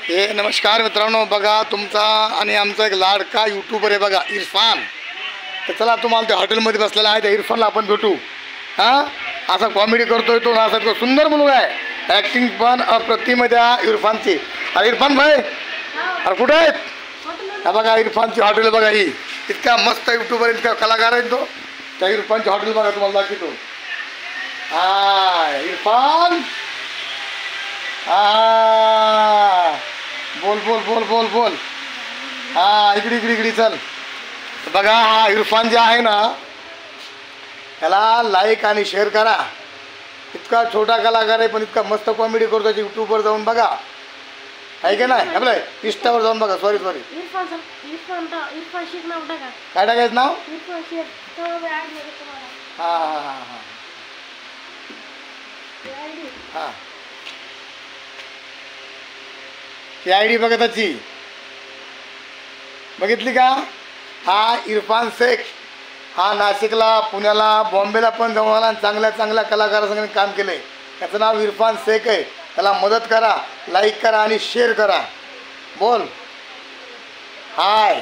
हे नमस्कार मित्रांनो, बघा तुमचा आणि आमचा एक लाडका यूट्यूबर आहे बघा, इरफान. तर चला तुम्हाला त्या हॉटेलमध्ये बसलेला आहे, त्या इरफानला आपण भेटू. हां, असा कॉमेडी करतोय तो, असा तो सुंदर मुलगा आहे, ॲक्टिंग पण अप्रतिम त्या इरफानची. अरे इरफान भाई, अरे कुठे आहेत? हा बघा इरफानची हॉटेल बघा, ही इतका मस्त यूट्यूबर, इतका कलाकार आहे तो. त्या इरफानची हॉटेल बघा, तुम्हाला दाखवतो. हा इरफान, हा बोल बोल बोल बोल बोल. हा इकडे इकडे इकडे चल. बघा हा इरफान जे आहे ना, त्याला लाईक आणि शेअर करा. इतका छोटा कलाकार आहे पण इतका मस्त कॉमेडी करतो. यूट्यूबवर जाऊन बघा, आहे का नाही, आपलं इंस्टावर जाऊन बघा. सॉरी काय टाकायचं नाव? हां हां हां हां हां ही आय डी बघा त्याची, बघितली का? हा इरफान शेख, हा नाशिकला, पुण्याला, बॉम्बेला पण जाऊन आला आणि चांगल्या चांगल्या कलाकारांसंग काम केलं आहे. त्याचं नाव इरफान शेख आहे. त्याला मदत करा, लाईक करा आणि शेअर करा. बोल हाय.